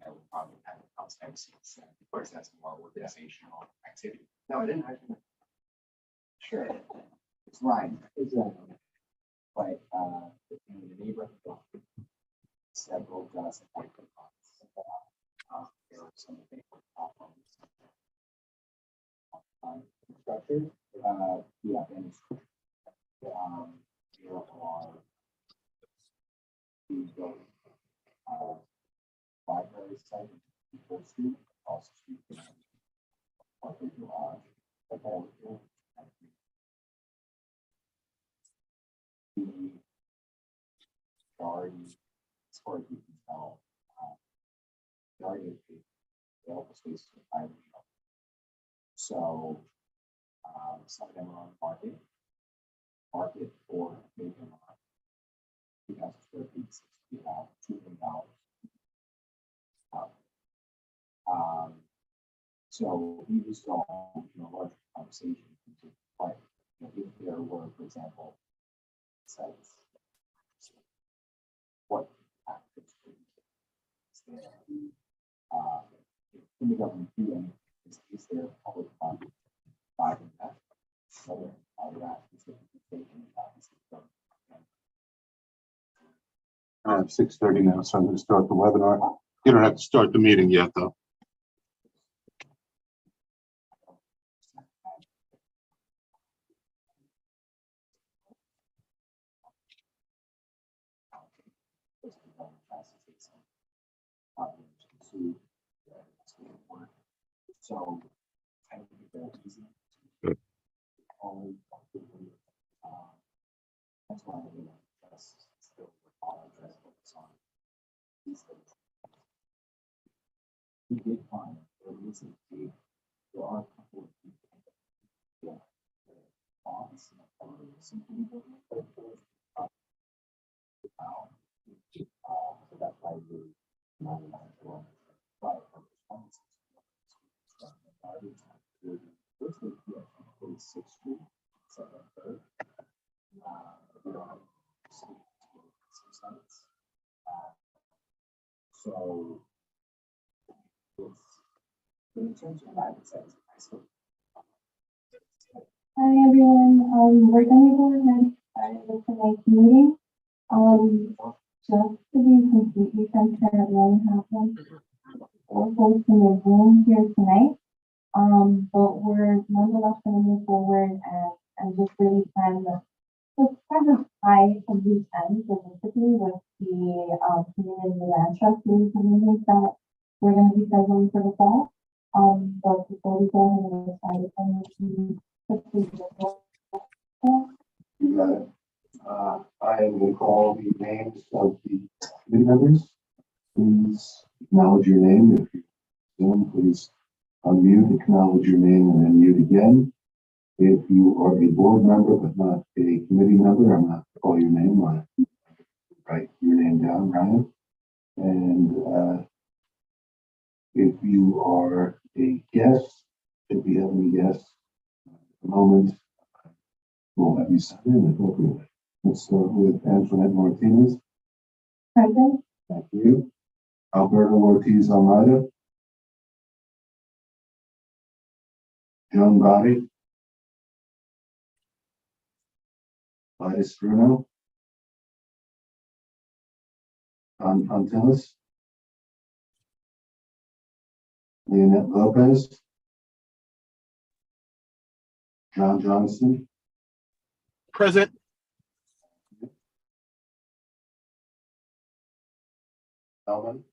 that would probably have outside seats. Of course, that's more organizational activity. No, I didn't actually. Sure, it's right. Exactly. But in the neighborhood, several dozen microphones. There are some big platforms. Structure. Yeah, and there are the library site People Street, also street. The majority, as far as you can tell, majority of the available space is privately owned. So some of them are on market for maybe 2,000 square feet, $2 million. So we just don't, larger conversation, but if there were, for example, sites, what actors is there? In the government, is there public fund by that? So all of that is taken I have 6:30 now, so I'm going to start the webinar. You don't have to start the meeting yet, though. So I think that's easy. That's why I still focus on these things. We did find there are a couple of people bonds some people so that's why we're not but Sixth Street, 7th, 3rd. We don't have some sites. So it's in terms of private sites, Hi everyone, we're going to go ahead and start with tonight's meeting. Just to be completely transparent, we only have 4 folks in the room here tonight. But we're nonetheless going to move forward and just really plan the kind of high of these ends, specifically with the community land trust meetings that we're going to be scheduling for the fall. But before we go ahead and get started, I need to quickly I will call the names of the committee members. Please acknowledge your name. If you're Zoom, please unmute, acknowledge your name, and then mute again. If you are a board member but not a committee member, I'm not going to call your name. I'll write your name down, Ryan. And if you are a guest, if we have any guests at the moment, we'll have you sign in appropriately. Let's start with Antoinette Martinez. Present. Thank you. Alberto Ortiz Almeida. Joan Body. Vitus Bruno. Don Pontilis. Leonette Lopez. John Johnson. Present. Elman.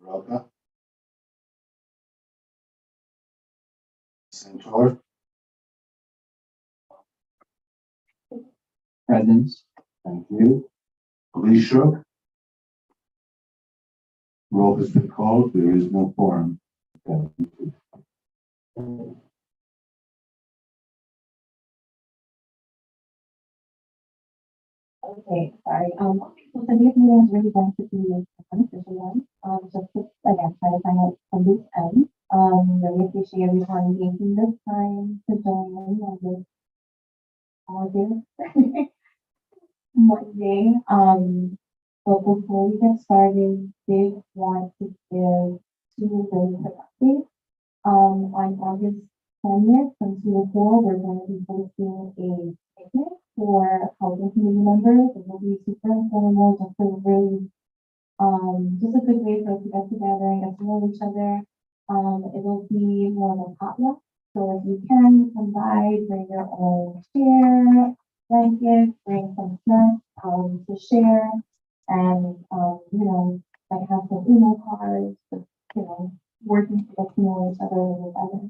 Roca. Centaur. Present. Thank you. Lee Shook. Roll has been called. There is no quorum. Okay, sorry. So today's meeting is really going to be an unofficial one. Just to, again, try to find out from this end. Really appreciate everyone taking this time to join in on this August Monday. But before we get started, did want to give two really quick updates. On August 20th from 2 to 4, we're going to be hosting a picnic for housing committee members. It will be super informal, just a really, just a good way for us to get together and get to know each other. It'll be more of a potluck. So if you can come by, bring your own chair, blanket, bring some snacks, to share. And, like have some email cards, just, working to get to know each other a little better.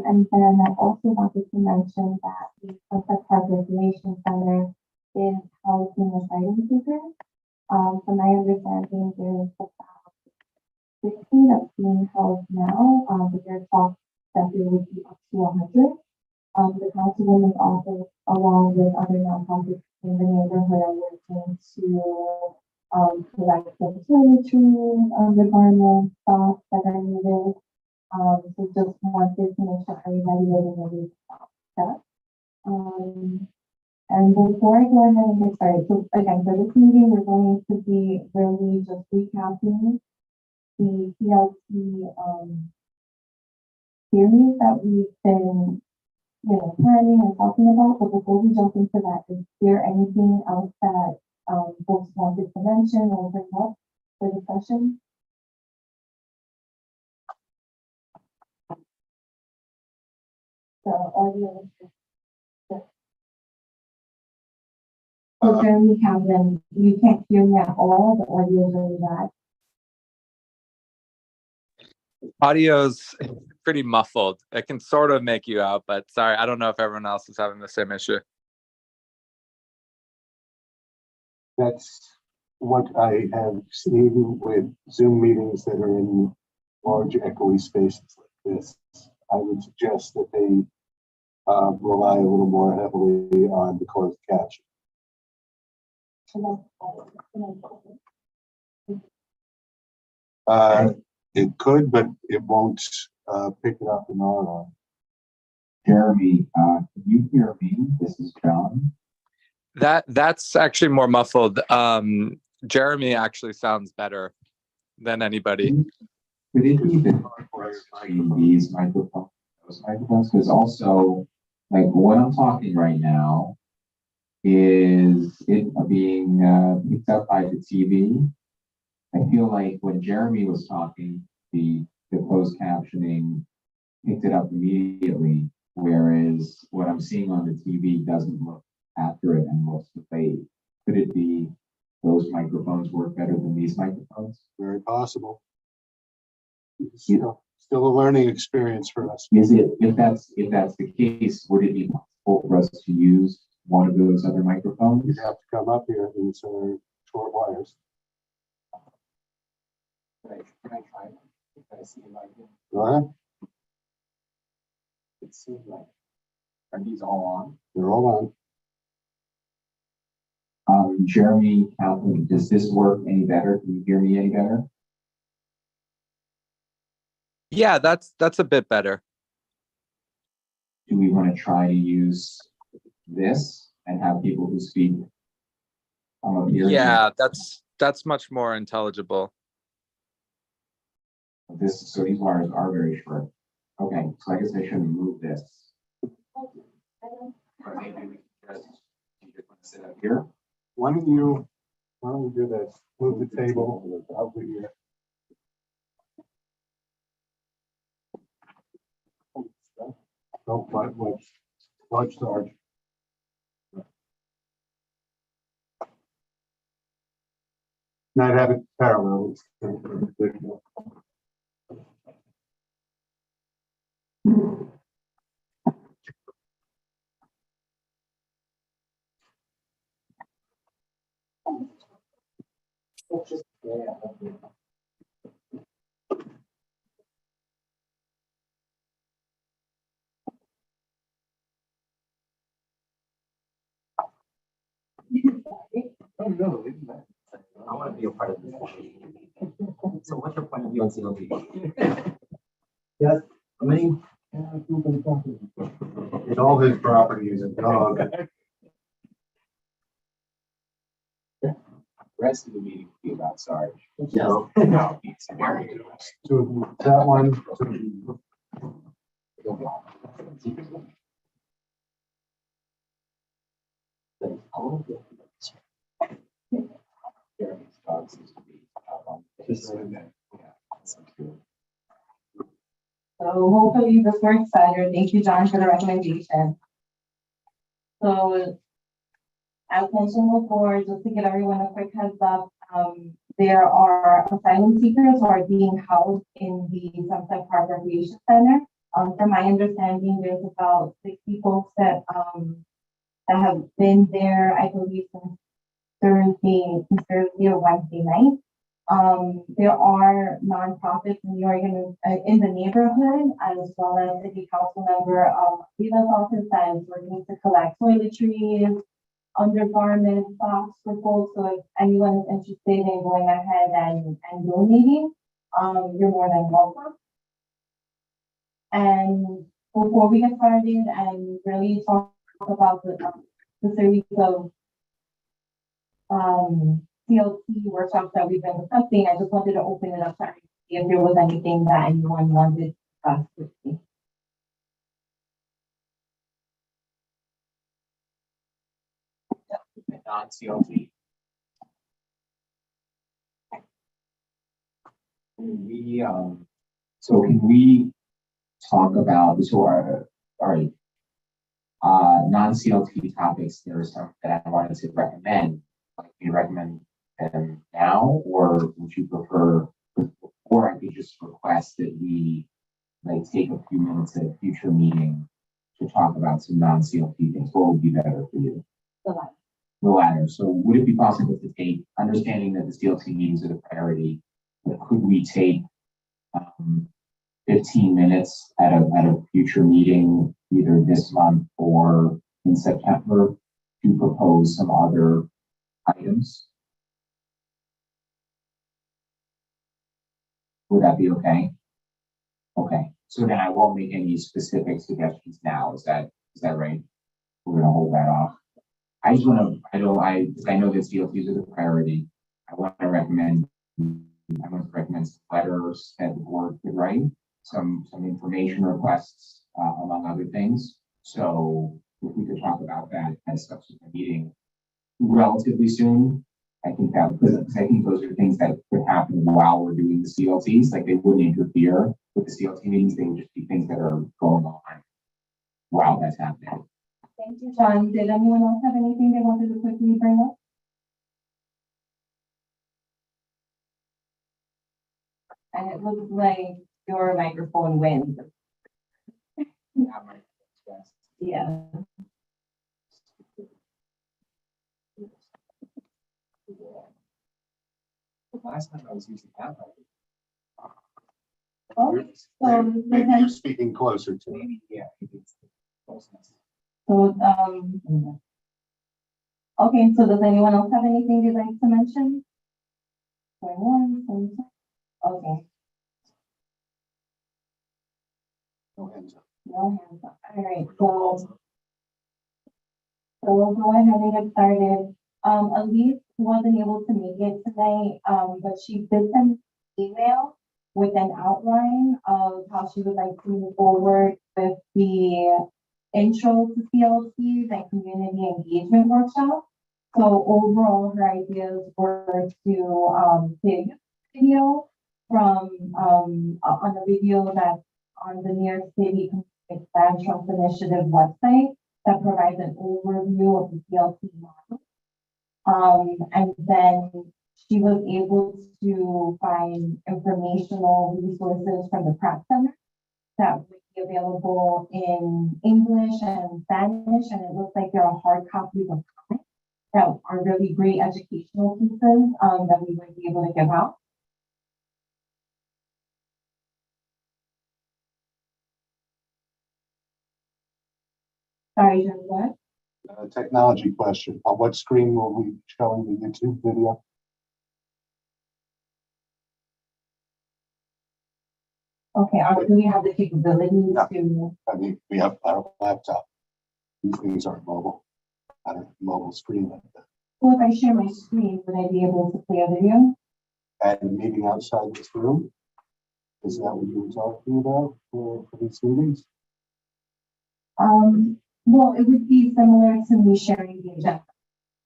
And then I also wanted to mention that the Sunset Park Recreation Center is housing asylum seekers. From my understanding, there's about 15 that's being housed now, but there's talk that there would be up to 100. The councilwoman's office, along with other nonprofits in the neighborhood, are working to collect the toiletries, undergarments, socks that are needed. So just wanted to make sure everybody was ready about that. And before I go ahead and get started, so again, for this meeting, we're going to be really just recapping the PLC series that we've been planning and talking about. But before we jump into that, is there anything else that folks wanted to mention or bring up for discussion? The audio. So Jeremy Camden, you can't hear me at all. The audio is really bad. Audio's pretty muffled. It can sort of make you out, but sorry, I don't know if everyone else is having the same issue. That's what I have seen with Zoom meetings that are in large echoey spaces like this. I would suggest that they rely a little more heavily on the closed caption. It could, but it won't pick it up in our end. Jeremy, can you hear me? This is John. That's actually more muffled. Jeremy actually sounds better than anybody. Could it be the contrast between these microphones, those microphones? Because also, like what I'm talking right now is it being picked up by the TV. I feel like when Jeremy was talking, the closed captioning picked it up immediately, whereas what I'm seeing on the TV doesn't look accurate and looks delayed. Could it be those microphones work better than these microphones? Very possible. Still a learning experience for us. Is it, if that's the case, would it be possible for us to use one of those other microphones? You'd have to come up here and some short wires. Can I try it? Can I see like it? Go ahead. It seems like, are these all on? They're all on. Jeremy, Calvin, does this work any better? Can you hear me any better? Yeah, that's a bit better. Do we want to try to use this and have people who speak come up here? Yeah, that's much more intelligible. So these wires are very short. Okay, so I guess I shouldn't move this. Or maybe we just sit up here. Why don't you do this? Move the table out here. Don't watch Sarge. Not have it parallel. Oh, no, isn't that? I want to be a part of this. So what's your point of view on CLT? Yes. I mean, It's all his property is a dog. rest of the meeting will be about Sarge. Yeah. No, it's very good. To that one. Jeremy's dogs used to be up on this, so then, yeah, that's good. So hopefully this works better. Thank you, John, for the recommendation. So as mentioned before, just to give everyone a quick heads up, there are asylum seekers who are being housed in the Sunset Park Recreation Center. From my understanding, there's about 60 folks that have been there, I believe, since Thursday or Wednesday night. There are nonprofits in the neighborhood, as well as city council member Viva's office that is working to collect toiletries, undergarments, socks for folks. So if anyone is interested in going ahead and donating, you're more than welcome. And before we get started and really talk about the series of CLT workshops that we've been discussing, I just wanted to open it up to see if there was anything that anyone wanted to discuss with me. Non-CLT. So can we talk about, so our non-CLT topics, there are some that I wanted to recommend. Like, do you recommend them now, or would you prefer, or I could just request that we like take a few minutes at a future meeting to talk about some non-CLT things? What would be better for you? The latter. The latter. So would it be possible to take, understanding that the CLT meetings are the priority, but could we take 15 minutes at a future meeting, either this month or in September, to propose some other items? Would that be okay? Okay, so then I won't make any specific suggestions now. Is that right? We're gonna hold that off. I just want to, I know that CLTs are the priority. I want to recommend some letters that the board could write, some information requests, among other things. So if we could talk about that at a subsequent meeting relatively soon, I think that, because I think those are things that could happen while we're doing the CLTs. Like, they wouldn't interfere with the CLT meetings. They would just be things that are going on while that's happening. Thank you, John. Did anyone else have anything they wanted to quickly bring up? And it looks like your microphone wins. Yeah. Last time I was using that. Oh, so Maybe you're speaking closer to it. Maybe, yeah, maybe it's the closeness. So, okay, so does anyone else have anything they'd like to mention? Going once, okay, No hands up. no hands up. All right, so we'll go ahead and get started. Elise wasn't able to make it tonight, but she did send an email with an outline of how she would like to move forward with the intro to CLCs and community engagement workshop. So overall, her ideas were to play a video from on a video that's on the New York City Land Trust Initiative website that provides an overview of the CLC model. And then she was able to find informational resources from the Pratt Center that would be available in English and Spanish, and it looks like there are hard copies of comics that are really great educational pieces that we would be able to give out. Sorry, Jen, what? Technology question. On what screen will we be showing the YouTube video? Okay, do we have the capabilities Yeah. to? I mean, we have our laptop. These things aren't mobile. I don't mobile screen like that. Well, if I share my screen, would I be able to play a video? At a meeting outside this room? Is that what you were talking about for these meetings? Well, it would be similar to me sharing the agenda.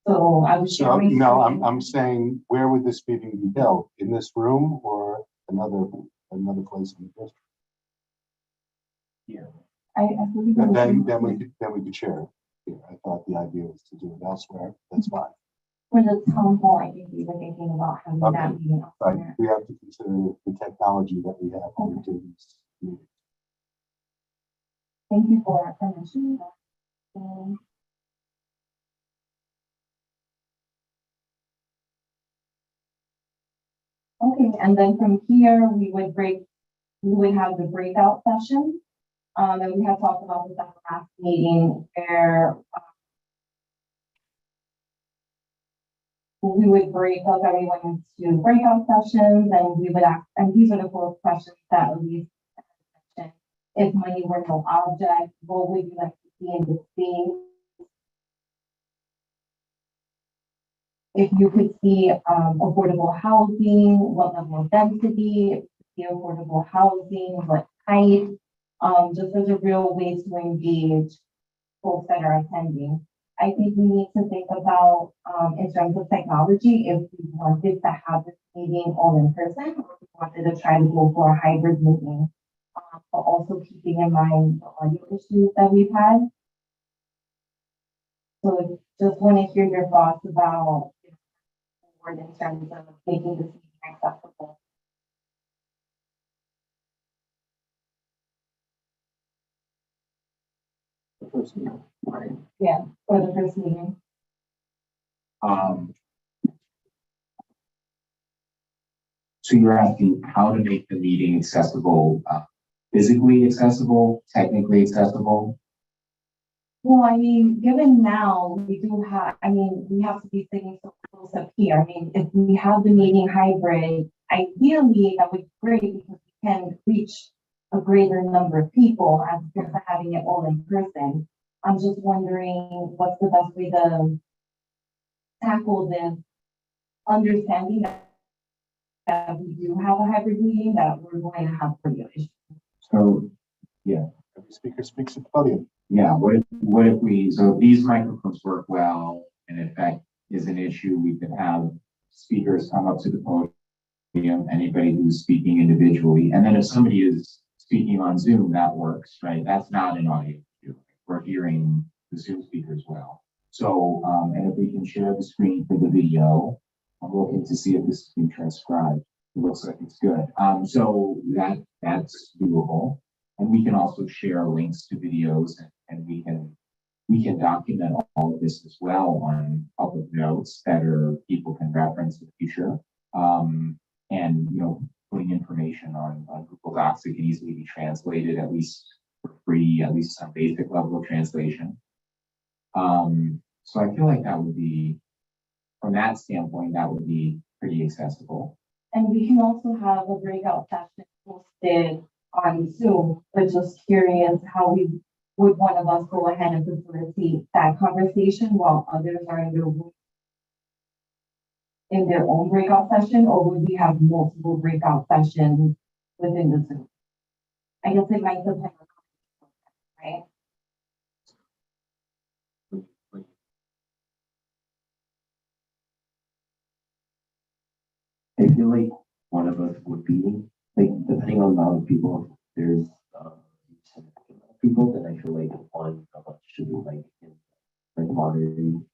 So I would share So, my no, screen. I'm saying, where would this meeting be held? In this room or another place in the district? I believe it And was then we could share it here. I thought the idea was to do it elsewhere. That's fine. for the town hall, I think we were thinking about having Okay. that meeting But elsewhere. we have to consider the technology that we have on to these meetings. Thank you for mentioning that. Okay, and then from here, we would have the breakout session. And we have talked about this at the last meeting where we would break up everyone into breakout sessions and we would ask, and these are the 4 questions that Elise mentioned. If money were no object, what would you like to see in the space? If you could see affordable housing, what level of density, if you could see affordable housing, what type, just as a real way to engage folks that are attending. I think we need to think about, in terms of technology, if we wanted to have this meeting all in person, or if we wanted to try to go for a hybrid meeting, but also keeping in mind the audio issues that we've had. So just want to hear your thoughts about in terms of making this meeting accessible. The first meeting, right? Yeah, for the first meeting. So you're asking how to make the meeting accessible, physically accessible, technically accessible? Well, I mean, given now we do have, I mean, we have to be sitting so close up here. I mean, if we have the meeting hybrid, ideally that would be great because we can reach a greater number of people as opposed to having it all in person. I'm just wondering what's the best way to tackle this, understanding that we do have a hybrid meeting, that we're going to have audio issues. So, Every speaker speaks at the podium. yeah, what if we, so if these microphones work well, and if that is an issue, we could have speakers come up to the podium, anybody who's speaking individually, and then if somebody is speaking on Zoom, that works, right? That's not an audio issue. We're hearing the Zoom speakers well. So, and if we can share the screen for the video, I'm looking to see if this is being transcribed. It looks like it's good. So that's doable. And we can also share links to videos and we can document all of this as well on public notes that people can reference in the future. And putting information on Google Docs that can easily be translated, at least for free, at least some basic level of translation. So I feel like that would be, from that standpoint, that would be pretty accessible. And we can also have a breakout session posted on Zoom, but just curious how would one of us go ahead and facilitate that conversation while others are in their own breakout session, or would we have multiple breakout sessions within the Zoom? I guess it might depend, right? I feel like one of us would be, like, depending on the amount of people, if there's significant amount of people, then I feel like one of us should be like in moderating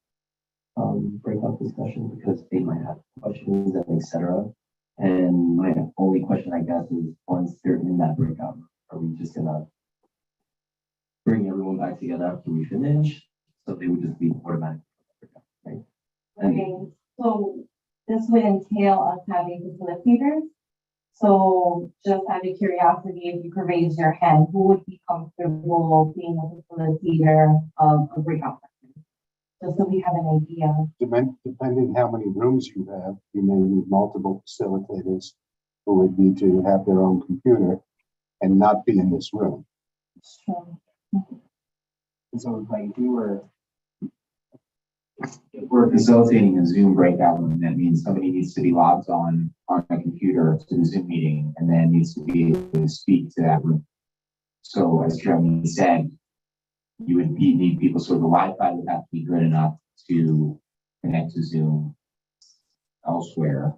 breakout discussion because they might have questions and etc. And my only question, I guess, is once they're in that breakout, are we just gonna bring everyone back together after we finish? So they would just be automatic, right? Okay, so this would entail us having facilitators. So just out of curiosity, if you could raise your hand, who would be comfortable being a facilitator of a breakout session? Just so we have an idea. Depending how many rooms you have, you may need multiple facilitators who would need to have their own computer and not be in this room. Sure. And so like if we were if we're facilitating a Zoom breakout room, that means somebody needs to be logged on a computer to the Zoom meeting and then needs to be able to speak to that room. So as Jeremy said, you would need people, so the Wi-Fi would have to be good enough to connect to Zoom elsewhere.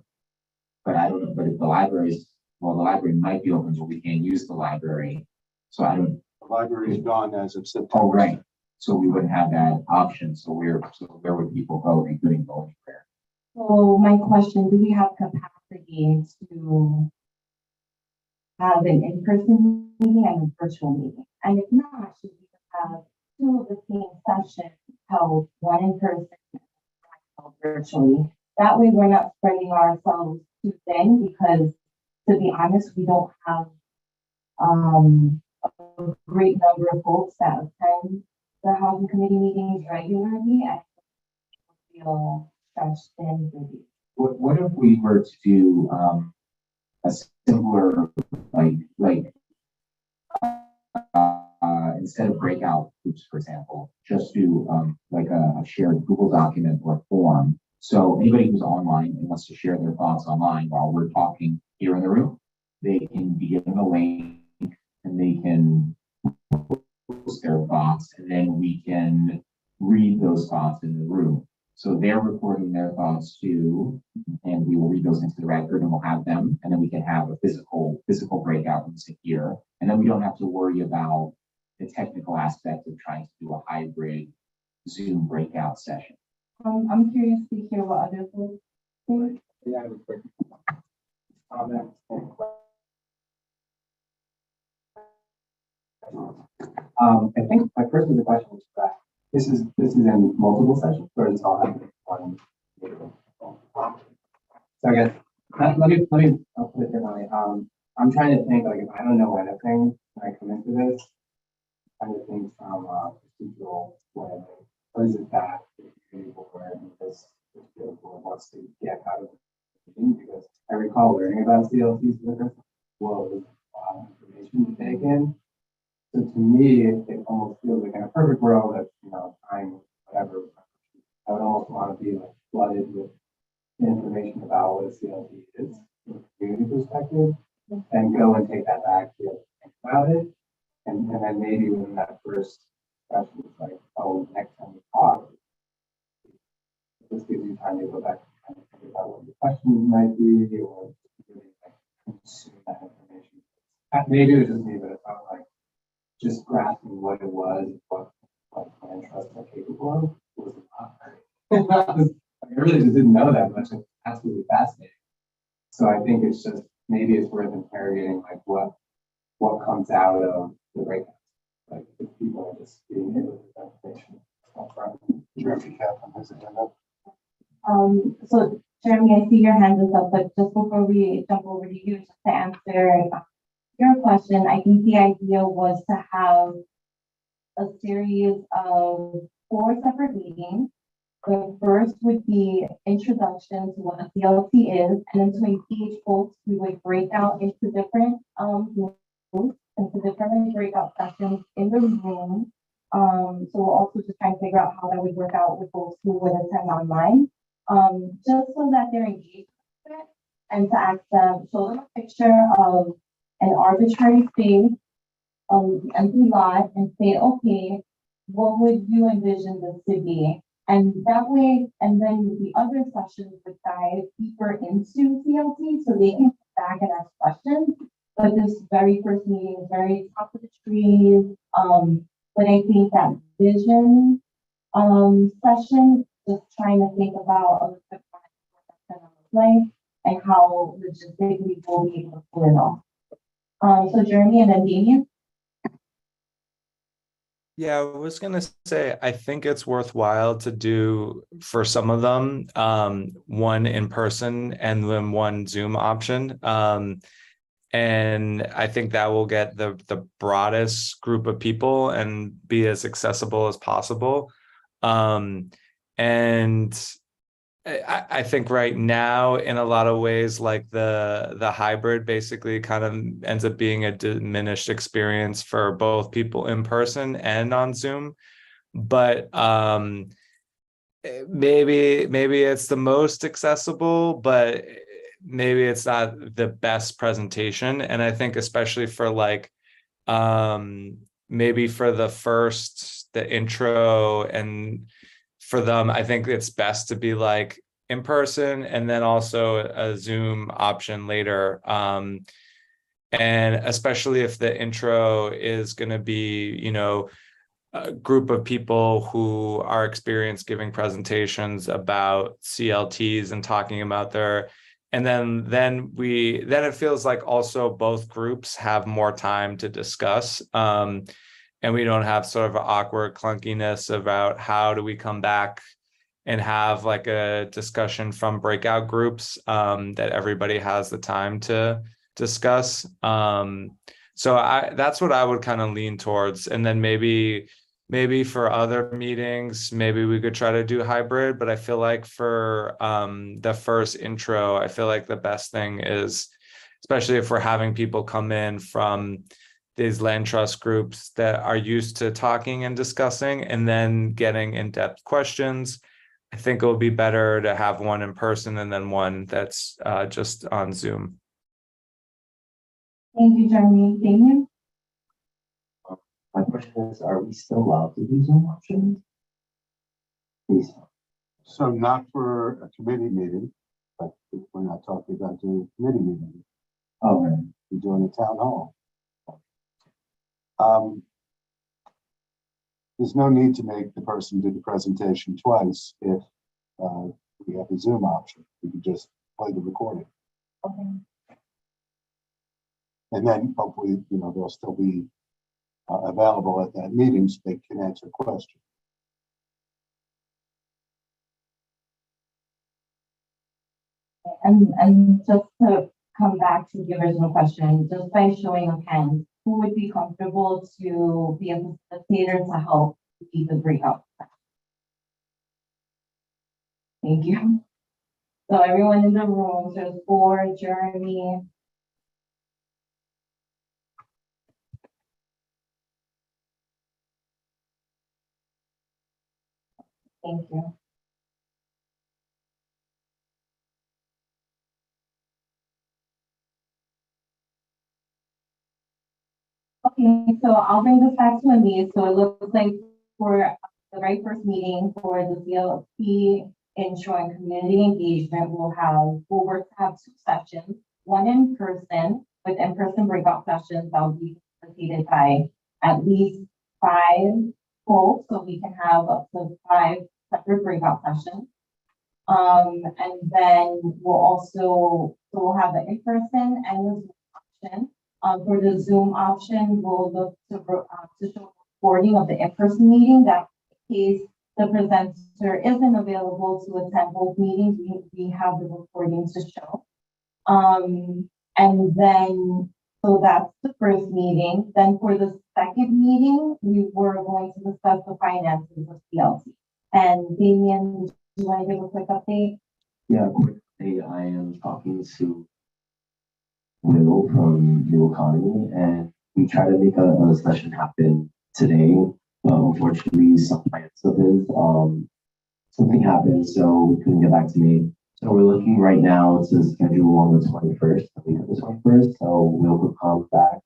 But I don't know, but if the library's, well, the library might be open, but we can't use the library. So I don't, The library is gone as of September. oh, right. So we wouldn't have that option. So where would people go? They couldn't go anywhere. So my question, do we have capacity to have an in-person meeting and a virtual meeting? And if not, should we have two of the same sessions held, one in person and held virtually? That way we're not spreading ourselves too thin, because to be honest, we don't have a great number of folks that attend the housing committee meetings regularly. I feel stretched thin for these. What if we were to do a similar instead of breakout groups, for example, just do like a shared Google document or form. So anybody who's online and wants to share their thoughts online while we're talking here in the room, they can be given a link and they can post their thoughts, and then we can read those thoughts in the room. So they're recording their thoughts too, and we will read those into the record and we'll have them, and then we can have a physical breakout and sit here. And then we don't have to worry about the technical aspect of trying to do a hybrid Zoom breakout session. I'm curious to hear what other folks think. Yeah, I have a quick comment. I think my first of the question was that this is in multiple sessions, or is it all happening in one meeting? So I guess I'll put it differently. I'm trying to think, like, if I don't know anything when I come into this, I kind of think from a procedural way, like, what is it that the community board and this board wants to get out of the meeting? Because I recall learning about CLTs with this, well, there's a lot of information to take in. So to me, it almost feels like in a perfect world that, time, whatever, I would almost want to be like flooded with information about what a CLT is from a community perspective, and go and take that back to think about it. And then maybe within that first discussion, it's like, oh, next time we talk, this gives you time to go back and kind of think about what your questions might be, or really like consume that information. Maybe it was just me, but it felt like just grasping what it was, what plan trusts are capable of, was not. I really just didn't know that much. It's absolutely fascinating. So I think it's just, maybe it's worth interrogating like what comes out of the breakout. Like if people are just being able to get information. Jeremy Kaplan has a hand up. So Jeremy, I see your hand is up, but just before we jump over to you, just to answer your question, I think the idea was to have a series of 4 separate meetings. The first would be introduction to what a CLT is, and then to engage folks, we would break out into different groups, into different breakout sessions in the room. So we'll also just try and figure out how that would work out with folks who would attend online, just so that they're engaged with it, and to ask them, show them a picture of an arbitrary space, empty lot, and say, okay, what would you envision this to be? And that way, and then the other sessions would dive deeper into CLT, so they can come back and ask questions. But this very first meeting is very top of the trees. But I think that vision session, just trying to think about a little bit more what that's gonna look like and how logistically we'll be able to pull it off. So Jeremy and then Damien. Yeah, I was gonna say, I think it's worthwhile to do for some of them, one in person and then one Zoom option. And I think that will get the broadest group of people and be as accessible as possible. And I think right now, in a lot of ways, like the hybrid basically kind of ends up being a diminished experience for both people in person and on Zoom. But maybe it's the most accessible, but maybe it's not the best presentation. And I think especially for like maybe for the intro, and for them, I think it's best to be like in person and then also a Zoom option later. And especially if the intro is going to be, a group of people who are experienced giving presentations about CLTs and talking about and then it feels like also both groups have more time to discuss. And we don't have sort of an awkward clunkiness about how do we come back and have like a discussion from breakout groups that everybody has the time to discuss. So that's what I would kind of lean towards. And then maybe for other meetings, maybe we could try to do hybrid, but I feel like for the first intro, I feel like the best thing is, especially if we're having people come in from these land trust groups that are used to talking and discussing and then getting in-depth questions, I think it will be better to have one in person and then one that's just on Zoom. Thank you, Jeremy. Damien? My question is, are we still allowed to do Zoom options? Please. So not for a committee meeting, but we're not talking about doing a committee meeting. Oh, right. We're doing a town hall. There's no need to make the person do the presentation twice if we have a Zoom option. We can just play the recording. Okay. And then hopefully, they'll still be available at that meeting so they can answer questions. And just to come back to the original question, just by showing of hands, who would be comfortable to be a facilitator to help lead the breakout? Thank you. So everyone in the room, so for Jeremy. Thank you. Okay, so I'll bring this back to Amis. So it looks like for the very first meeting for the CLP intro and community engagement, we'll work to have 2 sessions, one in person with in-person breakout sessions that will be facilitated by at least 5 folks, so we can have up to 5 separate breakout sessions. And then we'll have the in-person and the Zoom option. For the Zoom option, we'll look to show recording of the in-person meeting. That in case the presenter isn't available to attend both meetings, we have the recordings to show. And then, so that's the first meeting. Then for the second meeting, we were going to discuss the finances of CLT. And Damien, do you want to give a quick update? Yeah, quickly, I am talking to Will from New Economy, and we try to make a session happen today. Unfortunately, some plans of his, something happened, so he couldn't get back to me. So we're looking right now to schedule on the 21st, the week of the 21st. So Will could come back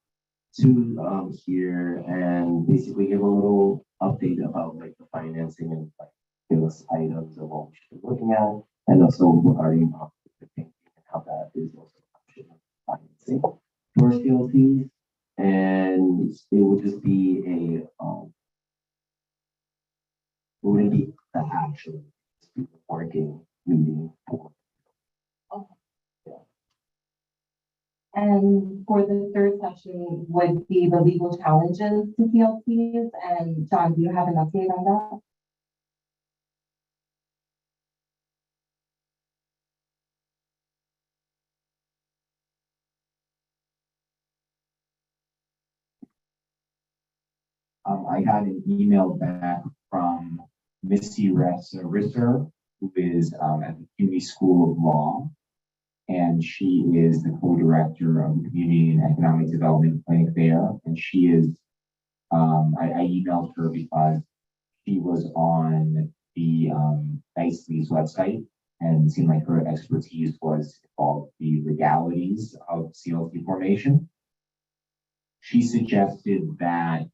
to here and basically give a little update about like the financing and like give us items of what we should be looking at, and also regarding the thinking and how that is also financing for CLTs. And it would just be it wouldn't be the actual working meeting for. And for the third session would be the legal challenges to CLTs. And John, do you have an update on that? I got an email back from Missy Risser, who is at the CUNY School of Law, and she is the co-director of the Community and Economic Development Clinic there. And she is, I emailed her because she was on the NICE's website, and it seemed like her expertise was all the legalities of CLT formation. She suggested that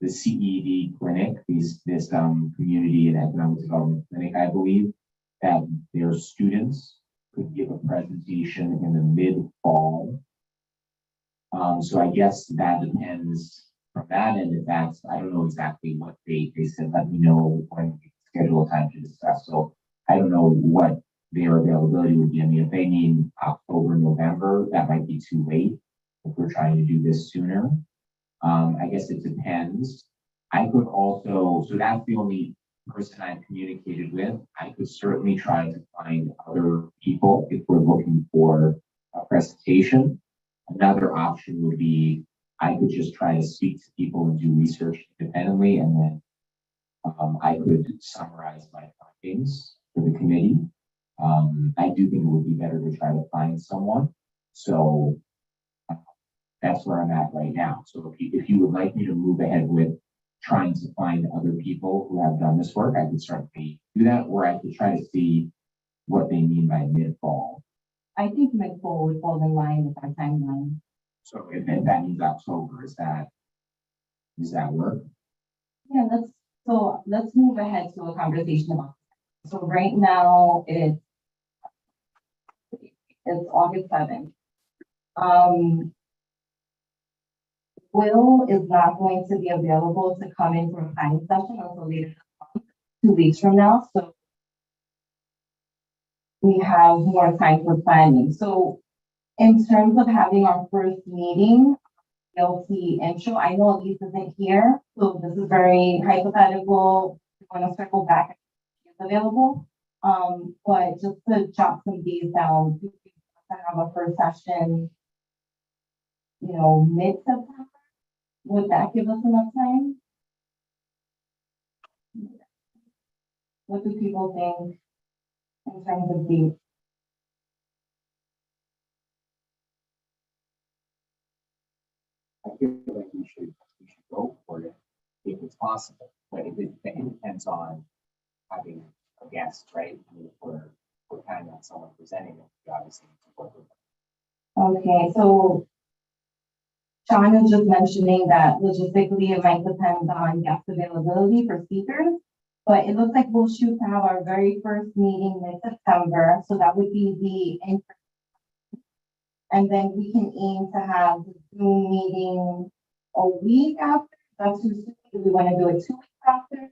the CED clinic, this community and economic development clinic, I believe, that their students could give a presentation in the mid-fall. So I guess that depends from that end. If that's, I don't know exactly what date they said, let me know when we schedule a time to discuss. So I don't know what their availability would be. I mean, if they need October, November, that might be too late if we're trying to do this sooner. I guess it depends. I could also, so that's the only person I've communicated with. I could certainly try to find other people if we're looking for a presentation. Another option would be I could just try to speak to people and do research independently, and then I could summarize my findings for the committee. I do think it would be better to try to find someone. So that's where I'm at right now. So if you would like me to move ahead with trying to find other people who have done this work, I could certainly do that, or I could try to see what they mean by mid-fall. I think mid-fall would fall in line with our timeline. So if that means October, does that work? Yeah, let's move ahead to a conversation about it. So right now it's August 7th. Will is not going to be available to come in for a planning session until later this month, 2 weeks from now. So we have more time for planning. So in terms of having our first meeting, LT intro, I know Elise isn't here, so this is very hypothetical. We're going to circle back if she's available. But just to jot some days down, to have a first session, mid-September. Would that give us enough time? What do people think in terms of dates? I feel like we should go for it if it's possible, but it depends on having a guest, right? I mean, if we're kind of someone presenting it, we obviously need to work with them. Okay, so Sean is just mentioning that logistically it might depend on guest availability for speakers, but it looks like we'll shoot to have our very first meeting in September, so that would be the and then we can aim to have the Zoom meeting a week after. That's too soon. Do we want to do it 2 weeks after?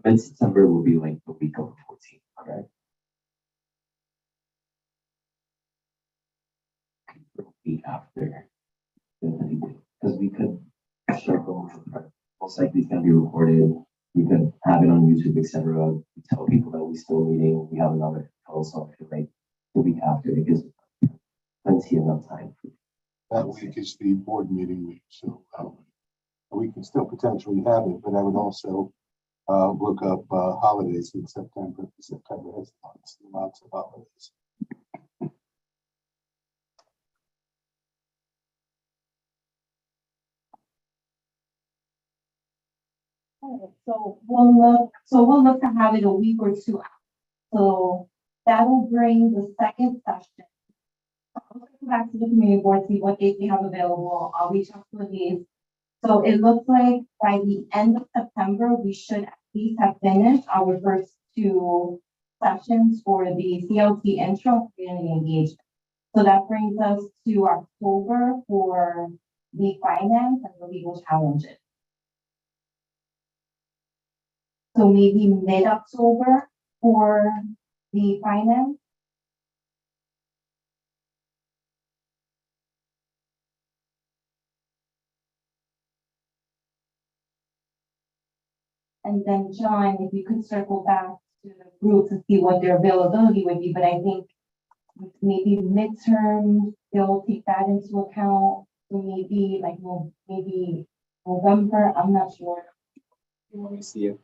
And September will be like the week of the 14th, correct? The week after, because we could circle, most likely it's gonna be recorded. We could have it on YouTube, etc. We tell people that we still meeting. We have another call, so I feel like the week after it gives plenty enough time. That week is the board meeting week, so we can still potentially have it, but I would also look up holidays in September. September has lots of holidays. So we'll look to have it a week or two out. So that'll bring the second session. I'll go back to the community board, see what dates they have available. I'll reach out to these. So it looks like by the end of September, we should at least have finished our first 2 sessions for the CLT intro community engagement. So that brings us to October for the finance and the legal challenges. So maybe mid-October for the finance. And then John, if you could circle back to the group to see what their availability would be, but I think maybe midterm, they'll take that into account. So maybe maybe November, I'm not sure. You want me to see if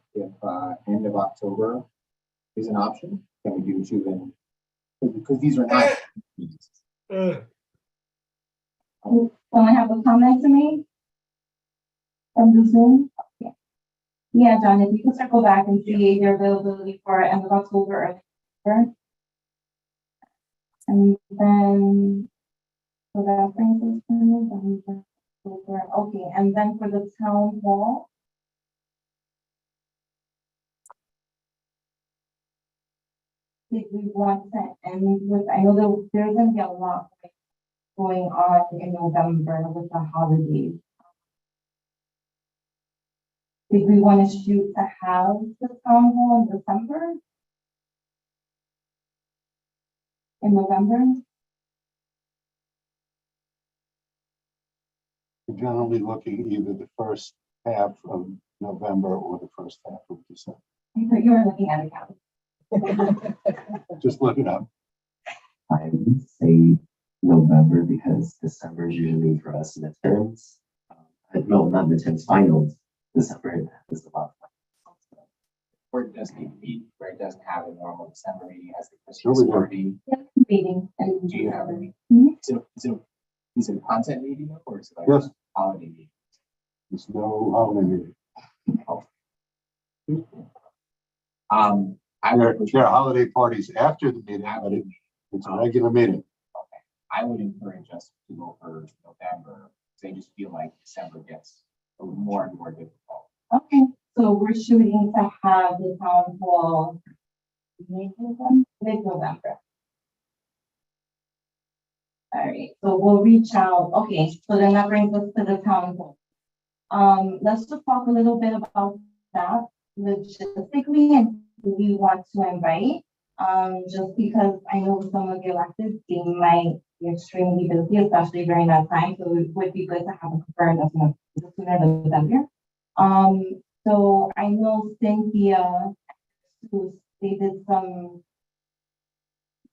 end of October is an option? Can we do 2 because these are not. Someone have a comment to make? from the Zoom? Okay. Yeah, John, if you could circle back and see your availability for end of October or November. And then, so that brings us to November, October, okay, and then for the town hall. Did we want to end with, I know there's gonna be a lot going on in November with the holidays. Did we want to shoot to have the town hall in December? In November? We're generally looking either the first half of November or the first half of December. I thought you were looking at a calendar. Just look it up. I would say November because December is usually for us midterms. No, not midterms, finals. December is a lot. Or it doesn't even meet, where it doesn't have a normal December meeting, has the Sure Christmas we do. party. Meeting and. Do you have any? Mhm. Is it a content meeting or is it like Yes. a holiday meeting? There's no holiday. I would, There are holiday parties after the meeting, but it's a regular meeting. I would encourage us to go for November, because I just feel like December gets more and more difficult. Okay, so we're shooting to have the town hall mid-November. All right, so we'll reach out. Okay, so then that brings us to the town hall. Let's just talk a little bit about that logistically and who we want to invite. Just because I know some of the elected, they might be extremely busy, especially during that time. So it would be good to have a confirmed as soon as the sooner the better. So I know Cynthia, they did some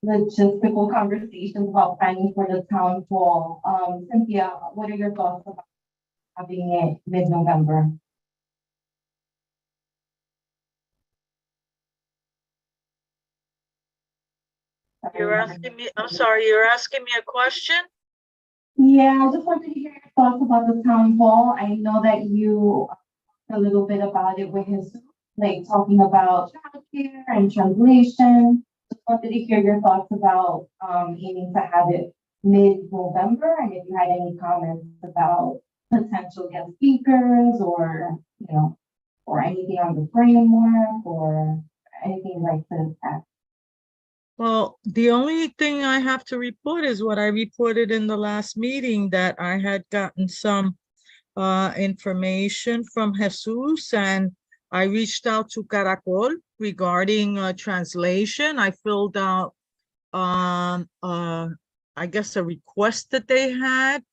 logistical conversations about planning for the town hall. Cynthia, what are your thoughts about having it mid-November? You're asking me, I'm sorry, you're asking me a question? Yeah, I just wanted to hear your thoughts about the town hall. I know that you talked a little bit about it with his, like talking about childcare and translation. Just wanted to hear your thoughts about aiming to have it mid-November, and if you had any comments about potential guest speakers or, you know, or anything on the framework or anything like that. Well, the only thing I have to report is what I reported in the last meeting, that I had gotten some information from Jesus, and I reached out to Caracol regarding translation. I filled out I guess a request that they had,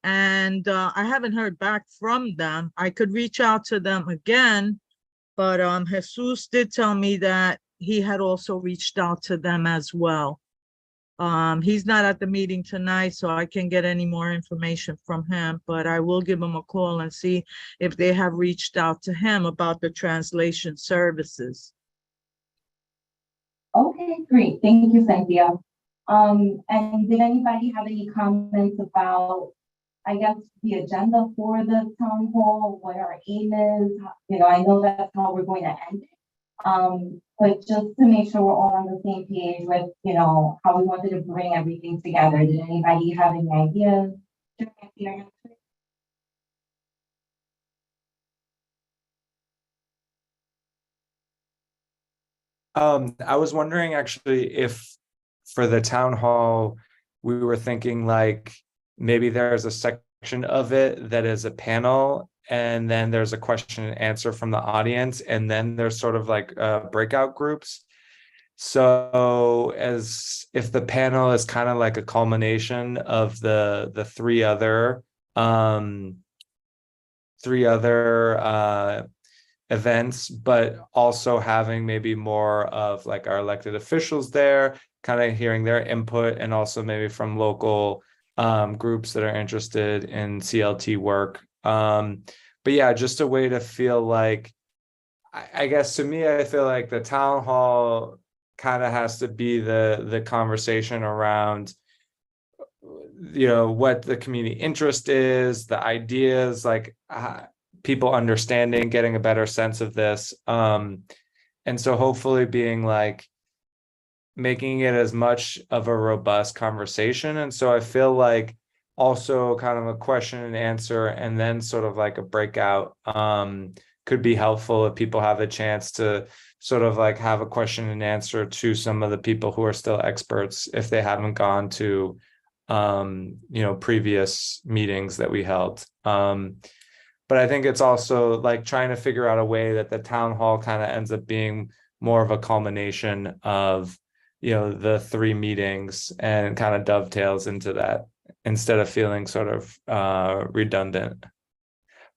and I haven't heard back from them. I could reach out to them again, but Jesus did tell me that he had also reached out to them as well. He's not at the meeting tonight, so I can't get any more information from him, but I will give him a call and see if they have reached out to him about the translation services. Okay, great. Thank you, Cynthia. And did anybody have any comments about, I guess, the agenda for the town hall, what our aim is? You know, I know that's how we're going to end it. But just to make sure we're all on the same page with, you know, how we wanted to bring everything together. Did anybody have any ideas? I was wondering actually if for the town hall, we were thinking like maybe there's a section of it that is a panel, and then there's a question and answer from the audience, and then there's sort of like breakout groups. So as if the panel is kind of like a culmination of the three other events, but also having maybe more of like our elected officials there, kind of hearing their input, and also maybe from local groups that are interested in CLT work. But yeah, just a way to feel like, I guess to me, I feel like the town hall kind of has to be the conversation around, you know, what the community interest is, the ideas, like people understanding, getting a better sense of this. And so hopefully being like, making it as much of a robust conversation. And so I feel like also kind of a question and answer and then sort of like a breakout could be helpful if people have a chance to sort of like have a question and answer to some of the people who are still experts if they haven't gone to previous meetings that we held. But I think it's also like trying to figure out a way that the town hall kind of ends up being more of a culmination of the 3 meetings and kind of dovetails into that instead of feeling sort of redundant,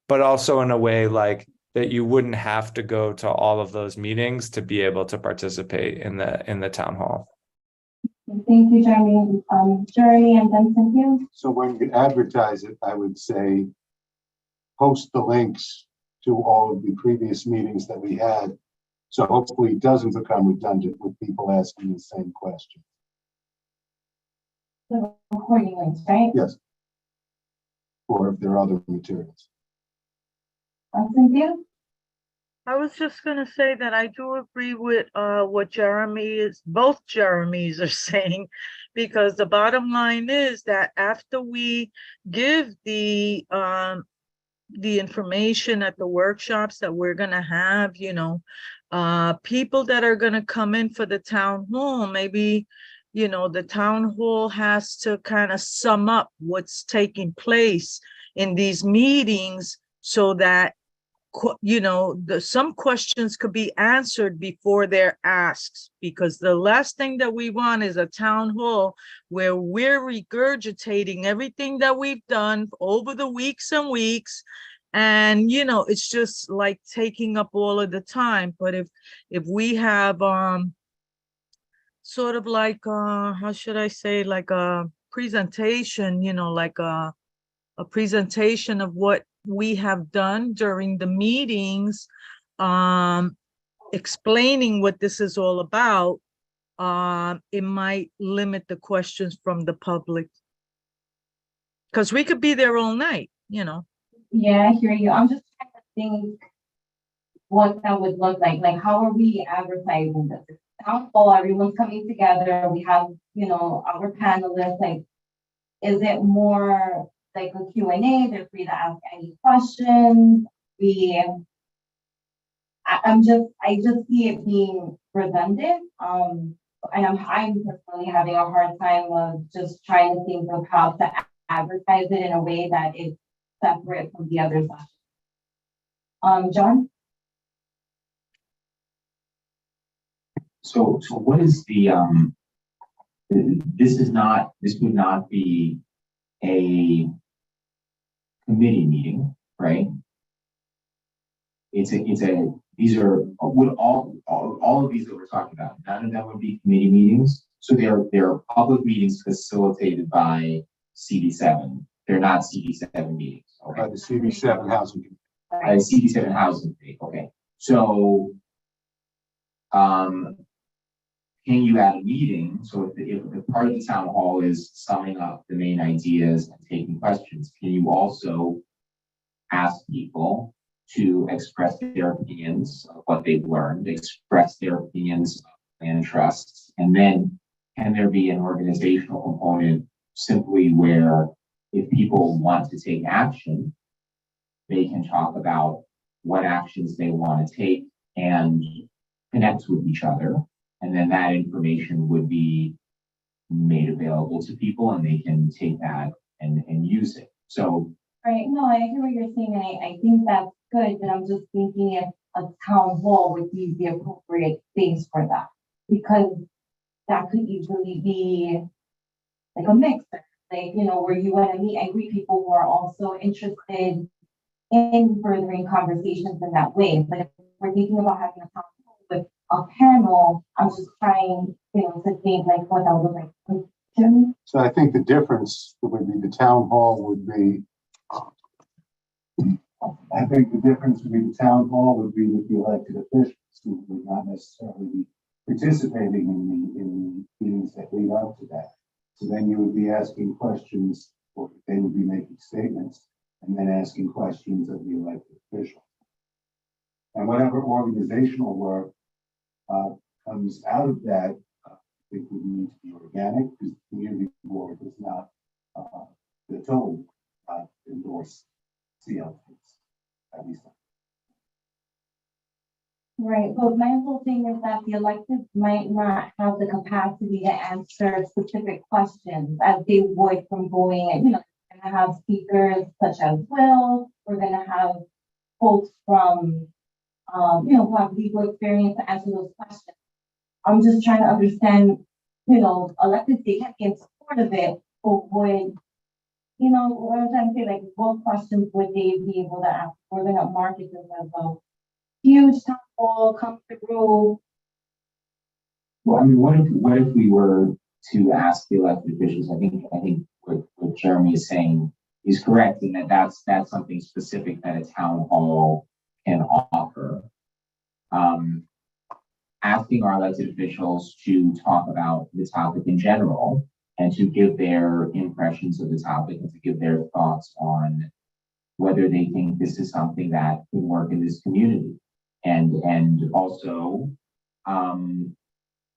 but also in a way like that you wouldn't have to go to all of those meetings to be able to participate in the town hall. Thank you, Jeremy. Jeremy and then Cynthia. So when you advertise it, I would say, post the links to all of the previous meetings that we had. So hopefully it doesn't become redundant with people asking the same question. The recording links, right? Yes. Or if there are other materials. Cynthia? I was just gonna say that I do agree with what both Jeremys are saying, because the bottom line is that after we give the information at the workshops that we're gonna have, people that are gonna come in for the town hall, maybe, the town hall has to kind of sum up what's taking place in these meetings so that some questions could be answered before they're asked, because the last thing that we want is a town hall where we're regurgitating everything that we've done over the weeks and weeks. And, it's just like taking up all of the time. But if we have sort of like, how should I say, like a presentation, like a presentation of what we have done during the meetings, explaining what this is all about, it might limit the questions from the public. Because we could be there all night, Yeah, I hear you. I'm just trying to think what that would look like. Like, how are we advertising this? It's town hall, everyone's coming together. We have, our panelists. Like, is it more like a Q&A? They're free to ask any questions. I just see it being redundant. And I'm personally having a hard time of just trying to think of how to advertise it in a way that is separate from the other sessions. John? So what is this would not be a committee meeting, right? These are all of these that we're talking about, none of them would be committee meetings. So they're public meetings facilitated by CB7. They're not CB7 meetings. Okay. By the CB7 housing. CB7 housing. Okay. So, can you add a meeting? So if the part of the town hall is summing up the main ideas and taking questions, can you also ask people to express their opinions of what they've learned, express their opinions and trusts, and then can there be an organizational component simply where if people want to take action, they can talk about what actions they want to take and connect with each other. And then that information would be made available to people and they can take that and use it. So. Right, no, I hear what you're saying. And I think that's good, but I'm just thinking if a town hall would be the appropriate space for that, because that could easily be like a mix, like, where you want to meet and greet people who are also interested in furthering conversations in that way. But if we're thinking about having a town hall with a panel, I'm just trying, to think like what that would look like. Jim? So I think the difference would be the town hall would be, I think the difference would be the town hall would be with the elected officials who would not necessarily be participating in the meetings that lead up to that. So then you would be asking questions, or they would be making statements, and then asking questions of the elected officials. And whatever organizational work comes out of that, I think would need to be organic, because the community board is not the total endorse CLTs, at least. Right, but my whole thing is that the electeds might not have the capacity to answer specific questions as they would from going, and, we're gonna have speakers such as Will, we're gonna have folks from, who have legal experience to answer those questions. I'm just trying to understand, electeds, they can't be in support of it, but would, what I'm trying to say, like, what questions would they be able to ask? We're gonna market this as a huge town hall, come through. Well, I mean, what if we were to ask the elected officials? I think what Jeremy is saying is correct in that that's something specific that a town hall can offer. Asking our elected officials to talk about the topic in general and to give their impressions of the topic and to give their thoughts on whether they think this is something that can work in this community. And also,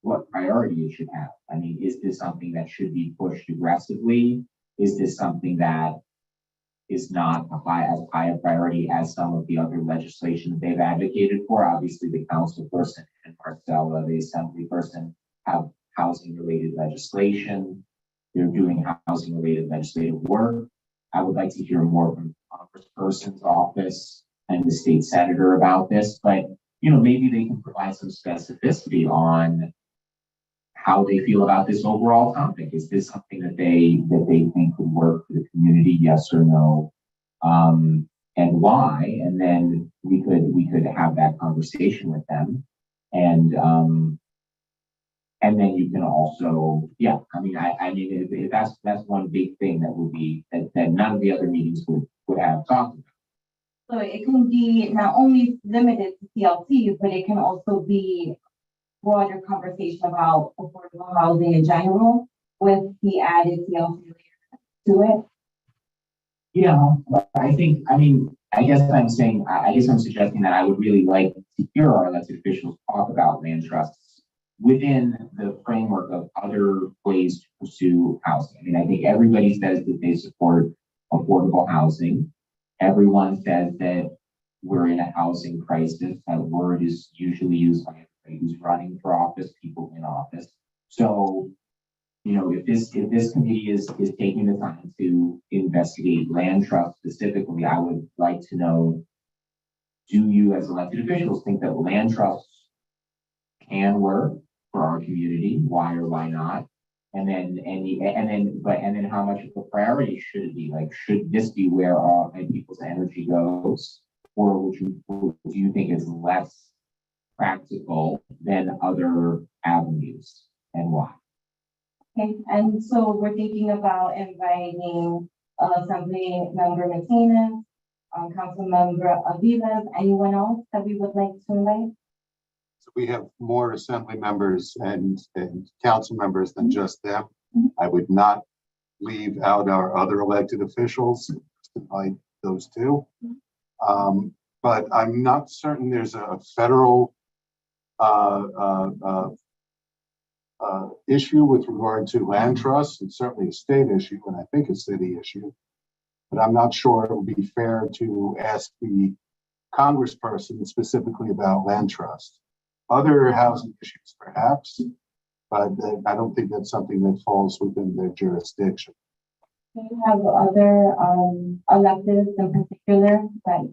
what priority it should have. I mean, is this something that should be pushed aggressively? Is this something that is not as high a priority as some of the other legislation that they've advocated for? Obviously, the council person and Marcella, the assembly person, have housing-related legislation. They're doing housing-related legislative work. I would like to hear more from the congressperson's office and the state senator about this, but maybe they can provide some specificity on how they feel about this overall topic. Is this something that they think would work for the community? Yes or no, and why? And then we could have that conversation with them, and then you can also, I mean if that's one big thing that would be that none of the other meetings would have talked about. So it can be not only limited to CLTs, but it can also be broader conversation about affordable housing in general with the added CLT to it. Yeah, but I guess I'm suggesting that I would really like to hear our elected officials talk about land trusts within the framework of other ways to pursue housing. I mean, I think everybody says that they support affordable housing. Everyone says that we're in a housing crisis. That word is usually used by everybody who's running for office, people in office. So, if this committee is taking the time to investigate land trusts specifically, I would like to know, do you as elected officials think that land trusts can work for our community? Why or why not? And then how much of a priority should it be? Like, should this be where all people's energy goes? Or do you think it's less practical than other avenues, and why? Okay, and so we're thinking about inviting Assembly Member Martinez, Council Member Avila, anyone else that we would like to invite? So we have more assembly members and council members than just them. I would not leave out our other elected officials, invite those two. But I'm not certain there's a federal issue with regard to land trusts. It's certainly a state issue, and I think a city issue. But I'm not sure it would be fair to ask the congressperson specifically about land trusts. Other housing issues, perhaps, but I don't think that's something that falls within their jurisdiction. Do you have other electeds in particular that?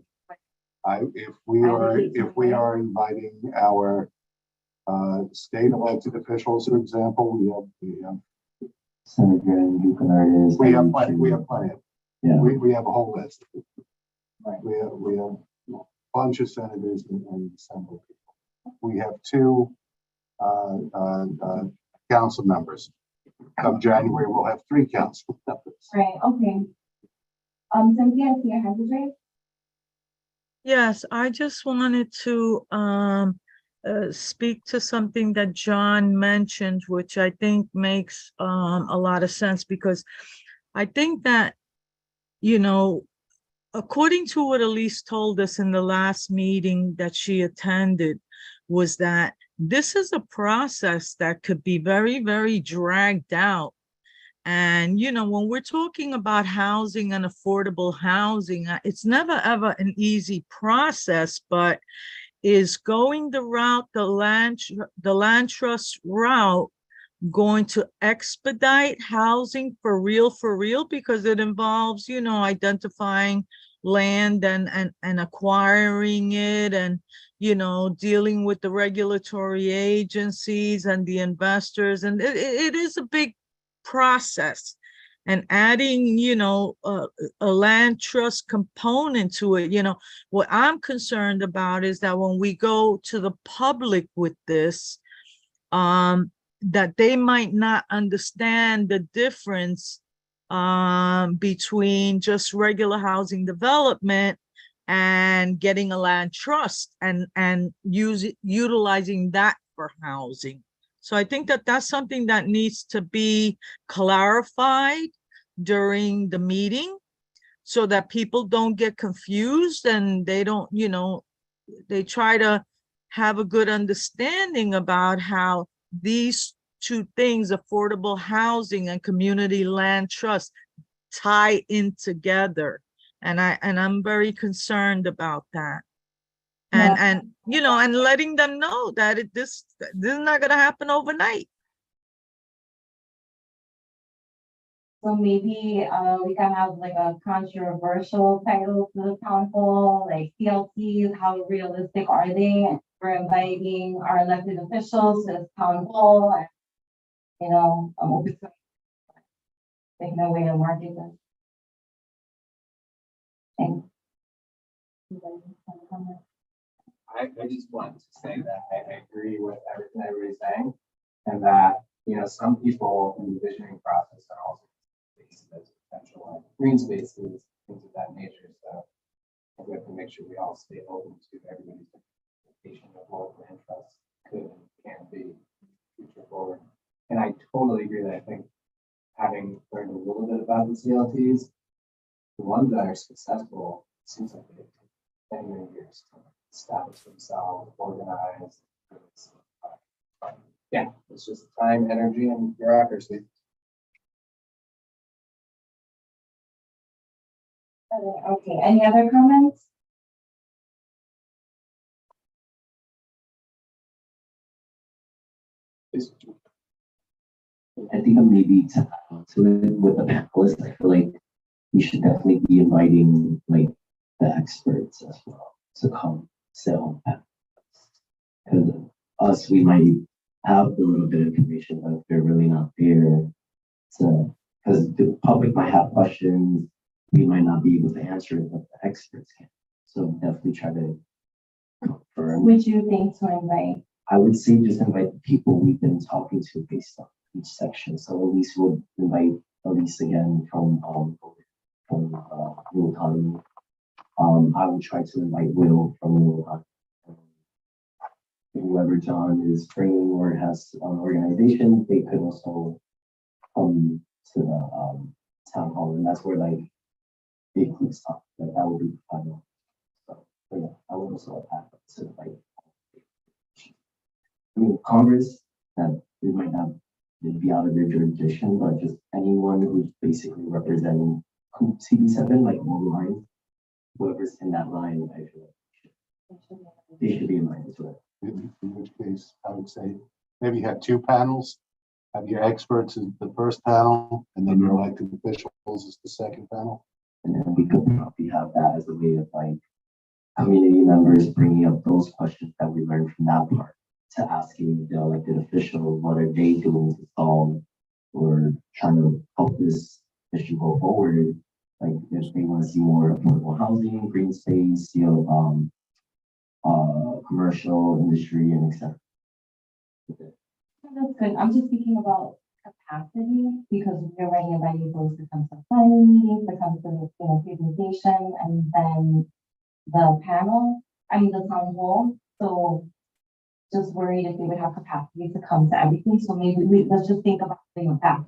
If we are inviting our state elected officials, for example, we have Senator and Buchanan's. we have plenty of. Yeah. We have a whole list. Right. We have a bunch of senators and assembly people. We have two council members. Come January, we'll have 3 council members. Right, okay. Cynthia, I see your hand is raised. Yes, I just wanted to speak to something that John mentioned, which I think makes a lot of sense, because I think that, according to what Elise told us in the last meeting that she attended, was that this is a process that could be very, very dragged out. And, you know, when we're talking about housing and affordable housing, it's never, ever an easy process, but is going the route, the land trust route, going to expedite housing for real, because it involves, you know, identifying land and acquiring it, and, you know, dealing with the regulatory agencies and the investors. And it is a big process. And adding, you know, a land trust component to it, you know, what I'm concerned about is that when we go to the public with this, that they might not understand the difference between just regular housing development and getting a land trust and utilizing that for housing. So I think that that's something that needs to be clarified during the meeting, so that people don't get confused and they don't, you know, they try to have a good understanding about how these two things, affordable housing and community land trust, tie in together. And I'm very concerned about that. And you know, and letting them know that this is not going to happen overnight. So maybe we can have like a controversial title to the town hall, like CLTs, how realistic are they? We're inviting our elected officials to the town hall, and, you know, I'm open to taking away the market. Thanks. I just want to say that I agree with everything everybody's saying, and that, you know, some people in the visioning process are also facing those potential like green spaces, things of that nature. So we have to make sure we all stay open to everybody's interpretation of what land trust could and can be future forward. And I totally agree that I think having learned a little bit about the CLTs, the ones that are successful, seems like they take many years to establish themselves, organize. But yeah, it's just time, energy, and bureaucracy. Okay, any other comments? I think maybe to add on to it with the panelists, I feel like we should definitely be inviting like the experts as well to come sit on panels. Because us, we might have a little bit of information, but if they're really not there to, because the public might have questions, we might not be able to answer it, but the experts can. So definitely try to confirm. Would you think to invite? I would say just invite the people we've been talking to based on each section. So Elise would invite Elise again from New Economy. I would try to invite Will from New Economy. Whoever John is bringing or has an organization, they could also come to the town hall, and that's where like they could stop. Like that would be final. So yeah, I would also have to like. I mean, Congress, that it might not be out of their jurisdiction, but just anyone who's basically representing CB7, like all lines, whoever's in that line, I feel like they should be invited to it. In which case, I would say maybe have two panels. Have your experts as the first panel, and then your elected officials as the second panel. And then we could probably have that as a way of like community members bringing up those questions that we learned from that part to asking the elected official what are they doing to solve or trying to help this issue go forward. Like if they want to see more affordable housing, green space, you know, commercial industry and etc. That's good. I'm just thinking about capacity because we're already inviting folks to come to planning meetings, to come to, you know, presentation, and then the panel, the town hall. So just worried if we would have capacity to come to everything. So maybe let's just think about that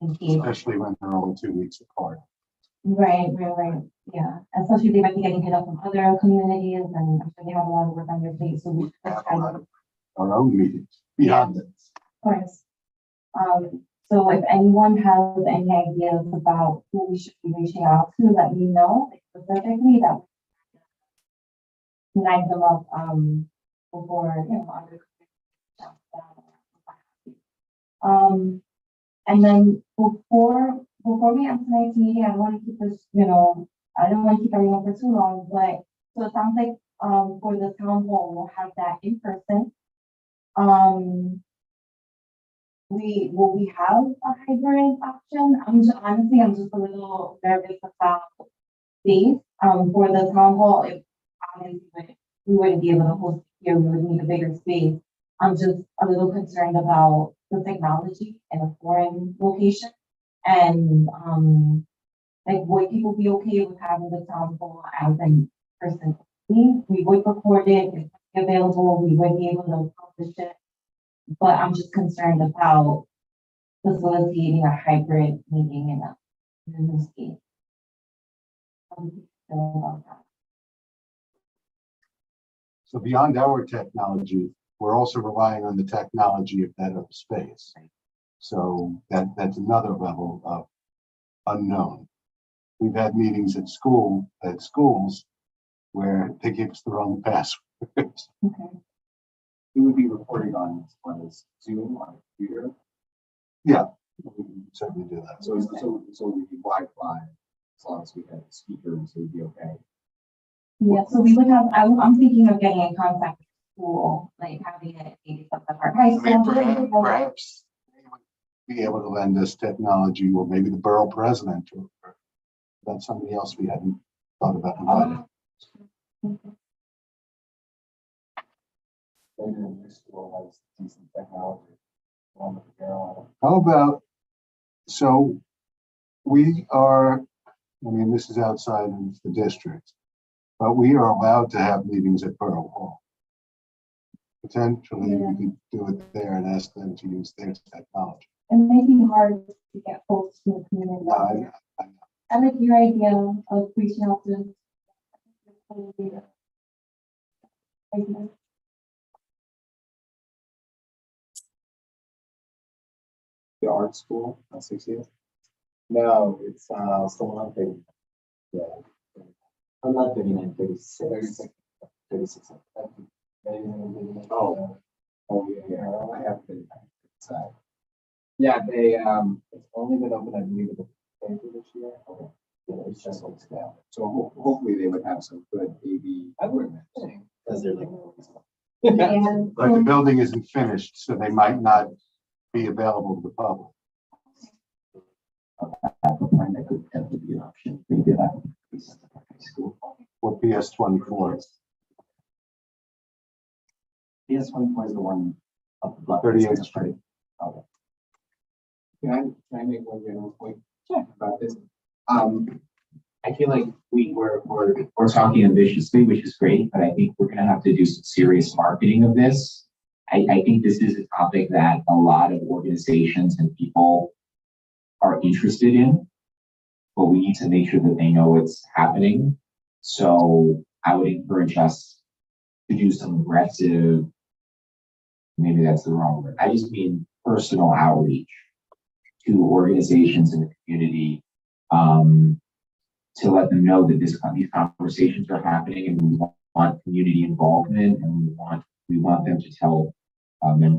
in case. Especially when they're only 2 weeks apart. Right. Yeah, especially they might be getting hit up from other communities and I'm sure they have a lot of work on their plate, so we should Have just a try lot to, of our own meetings beyond this. of course. So if anyone has any ideas about who we should be reaching out to, let me know specifically that line them up, before, other. And then before we end tonight's meeting, I don't want to keep this, I don't want to keep everyone for too long, but, so it sounds like, for the town hall, we'll have that in person. Will we have a hybrid option? Honestly, I'm just a little nervous about space, for the town hall. If obviously we wouldn't be able to host it here, we would need a bigger space. I'm just a little concerned about the technology in a foreign location. And, like, would people be okay with having the town hall as in person? We would record it, it's available, we would be able to publish it. But I'm just concerned about facilitating a hybrid meeting in a new state. How do you feel about that? So beyond our technology, we're also relying on the technology of that other space. So that's another level of unknown. We've had meetings at schools where they give us the wrong password. Okay. We would be recording on this Zoom on a computer. Yeah, we can certainly do that. So we'd be Wi-Fi as long as we had speakers, it would be okay. Yeah, so we would have, I'm thinking of getting in contact with the school, like having it maybe some of our high I mean, school. perhaps they would be able to lend us technology, or maybe the borough president, or that's somebody else we hadn't thought about inviting. Maybe the new school has decent technology. One with the barrel How about, so we are, I mean, this is outside of the district, but we are allowed to have meetings at Borough Hall. Potentially, we could do it there and ask them to use their technology. It may be hard to get folks to the community. I like your idea of reaching out to. The art school on 60th? No, it's still on 30. Yeah. I'm not 39, 36. 36. Oh, yeah, I have 39. Side. Yeah, they it's only been open, I believe, at the paper this year. Okay. Yeah, it's just like now. So hopefully they would have some good AV equipment because they're like. Yeah. But the building isn't finished, so they might not be available to the public. That could definitely be an option. Maybe that would be something like high school. Or PS24, PS24 is the one up the block. 38th Street. Can I make one general point about this? I feel like We're talking ambitiously, which is great, but I think we're gonna have to do some serious marketing of this. I think this is a topic that a lot of organizations and people are interested in, but we need to make sure that they know what's happening. So I would encourage us to do some aggressive, maybe that's the wrong word, I just mean personal outreach to organizations in the community, to let them know that these conversations are happening and we want community involvement, and we want them to tell their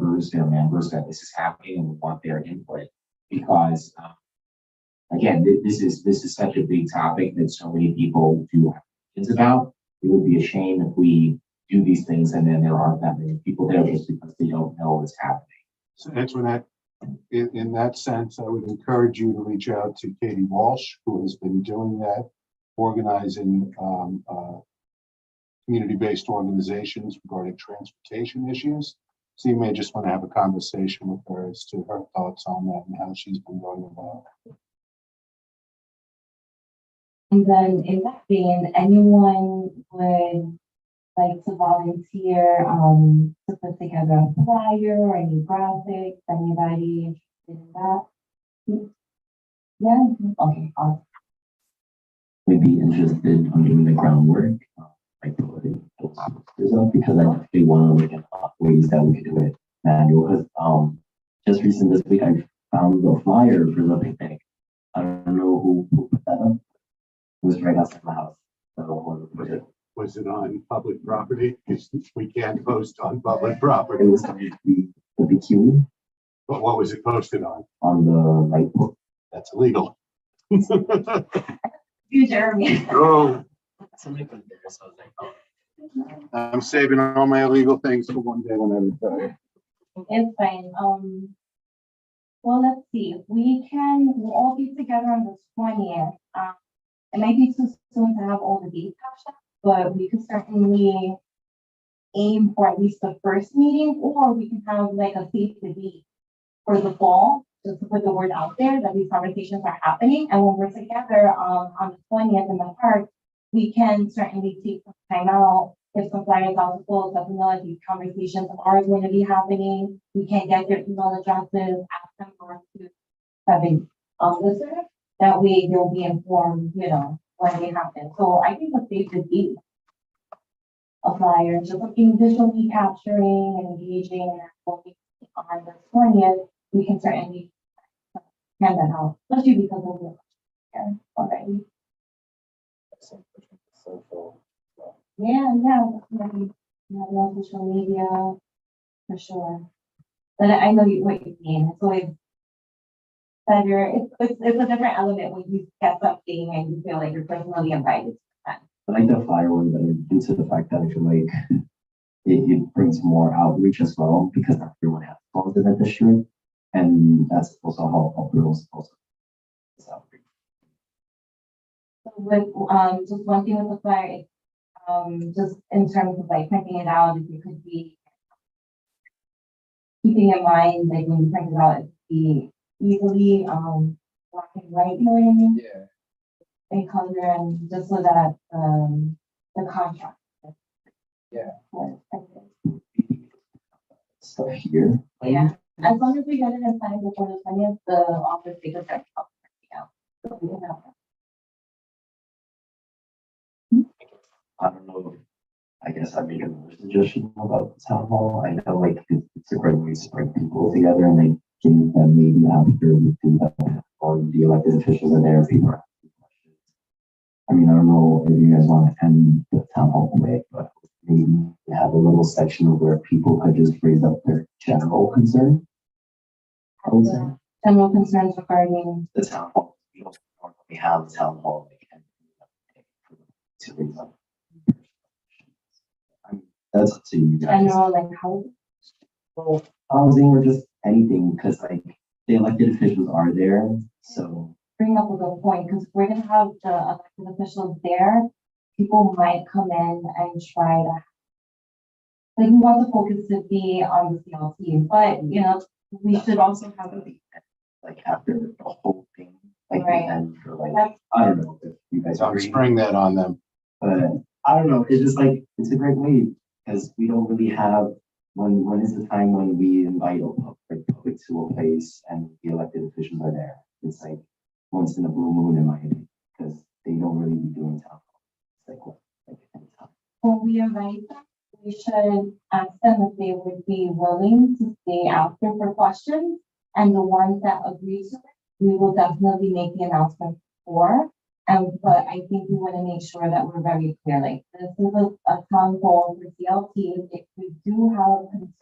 members that this is happening, and we want their input, because again, this is such a big topic that so many people do have opinions about. It would be a shame if we do these things and then there aren't that many people there just because they don't know what's happening. So Antoinette, in that sense, I would encourage you to reach out to Katie Walsh, who has been doing that, organizing community-based organizations regarding transportation issues. So you may just want to have a conversation with her as to her thoughts on that and how she's been going about it. And then in that vein, anyone would like to volunteer, to put together a flyer or any graphics, anybody interested in that? Yeah, okay, awesome. would be interested in doing the groundwork, I put it those posters up because I actually want to look at ways that we could do it manual. Because just recent this week I found the flyer for the picnic. I don't know who put that up. It was right outside my house. So Was it on public property? Because we can't post on public it property. was going to be the bikini But what was it posted on? on the light book. That's illegal. You, Jeremy. Oh, Somebody put it there, so I was like, oh. I'm saving all my illegal things for one day when I retire. It's fine. Well, let's see. We'll all be together on the 20th. It might be too soon to have all the dates hashed out, but we could certainly aim for at least the first meeting, or we can have like a save the date for the fall, just to put the word out there that these conversations are happening. And when we're together, on the 20th in the park, we can certainly take some time out. If some flyers out to folks, let them know that these conversations are going to be happening. We can get their email addresses, ask them for us to have a listener. That way they'll be informed, when they happen. So I think the save the date a flyer, just looking visually capturing and engaging and on the 20th, we can certainly hand that out, especially because of the here already. Social. Yeah, definitely. On social media for sure. But I know what you mean. It's always better. It's a different element when you get something and you feel like you're personally invited. I like the flyer one better due to the fact that I feel like it brings more outreach as well because not everyone has phones in the district, and that's also how girls also outreach. So with just one thing with the flyer, just in terms of like printing it out, if you could be keeping in mind, like when you print it out, it be easily black and white, you know what I mean? Yeah. In color and just so that the contrast. Yeah. So here, Yeah, as long as we get it in time before the 20th, the office takes a second. Yeah. So we can have that. I don't know. I guess I make another suggestion about the town hall. I know like it's a great way to bring people together and like think that maybe after we do that, all the elected officials are there, people are asking questions. I mean, I don't know if you guys want to end the town hall way, but maybe have a little section where people could just raise up their general concern. I would say General concerns regarding, the town hall. We don't normally have the town hall. Like, to raise up. That's up to you guys. general, like how, Well, housing or just anything, because like the elected officials are there, so. bring up a good point, because we're gonna have the elected officials there. People might come in and try to, like, we want the focus to be on the CLT, but, we should also have a Like after the whole thing, like Right. the end for like, That's- I don't know if you guys So I'm agree, spring that on them. but I don't know, it's just like, it's a great way, because we don't really have, when is the time when we invite a public to a place and the elected officials are there? It's like once in a blue moon in my opinion, because they don't really be doing town hall. It's like what, like anytime. when we invite them, we should ask them if they would be willing to stay after for questions. And the ones that agree to it, we will definitely make the announcement for. But I think we want to make sure that we're very clear, like, this is a town hall for CLT. If we do have concerns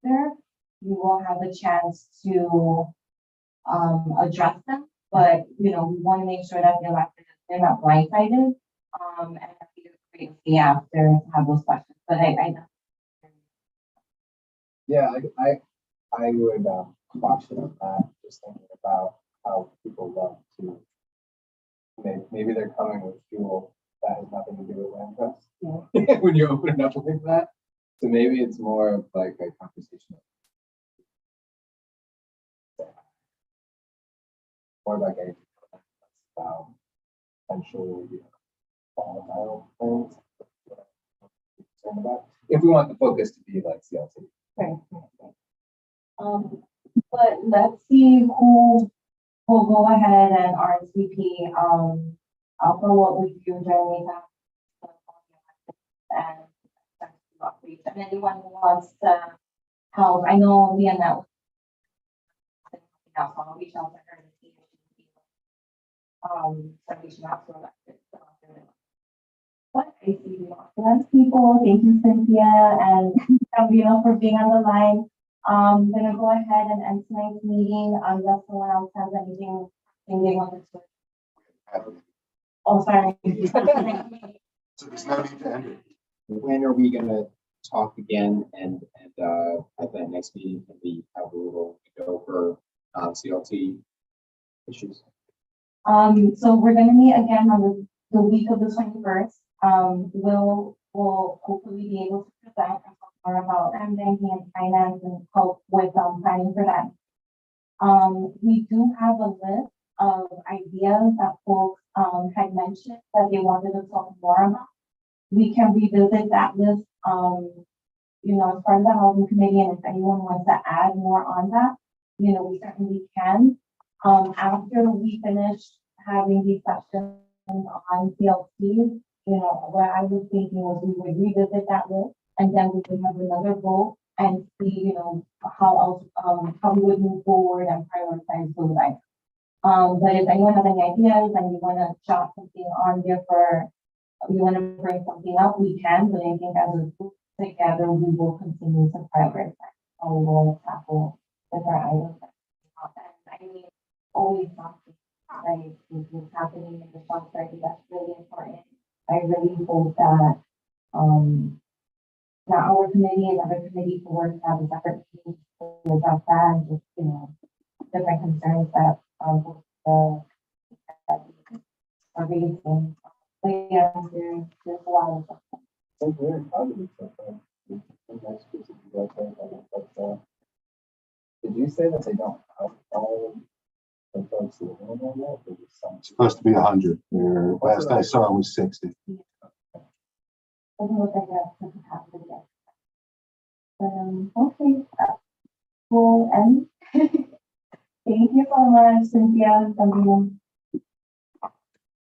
there, we will have a chance to address them. But, we want to make sure that the elected, they're not blindsided. And that we agree after to have those questions, but Yeah, I would caution of that, just thinking about how people love to. Maybe they're coming with fuel that has nothing to do with land trust. When you open it up like that, so maybe it's more of like a conversation. More like about potentially volatile things. Concerned about, if we want the focus to be like CLT. Right. But let's see who will go ahead and RSVP. for what we do during the and outreach. And anyone who wants to help, I know Leanna. I'll reach out to her and see if she can so reaching out to her. But I see lots of people. Thank you, Cynthia and Gabriel, for being on the line. I'm gonna go ahead and end tonight's meeting unless someone else has anything they want to say. Oh, sorry. So there's no need to end it. When are we gonna talk again and at that next meeting, can we have a little go for CLT issues? So we're gonna meet again on the week of the 21st. We'll hopefully be able to present and talk more about banking and finance and help with planning for that. We do have a list of ideas that folks had mentioned that they wanted to talk more about. We can revisit that list, as part of the housing committee, and if anyone wants to add more on that, we certainly can. After we finish having these sessions on CLT, what I was thinking was we would revisit that list and then we would have another vote and see, how else, how we would move forward and prioritize those items. But if anyone has any ideas and you want to jot something on there you want to bring something up, we can, but I think as a group together, we will continue to prioritize how we will tackle different items. And I mean, always something like what's happening in the shelter, I think that's really important. I really hope that, that our committee and other committees will work to have a separate team to address that and just, different concerns that, are raising. But yeah, there's a lot of stuff. It's very positive so far. It's nice to see you guys saying that, but, did you say that they don't have all the folks who are on that? Or just some? It's supposed to be 100. Last I saw was 60. Doesn't look like that's happened yet. Okay, we'll end. Thank you so much, Cynthia, Gabriel.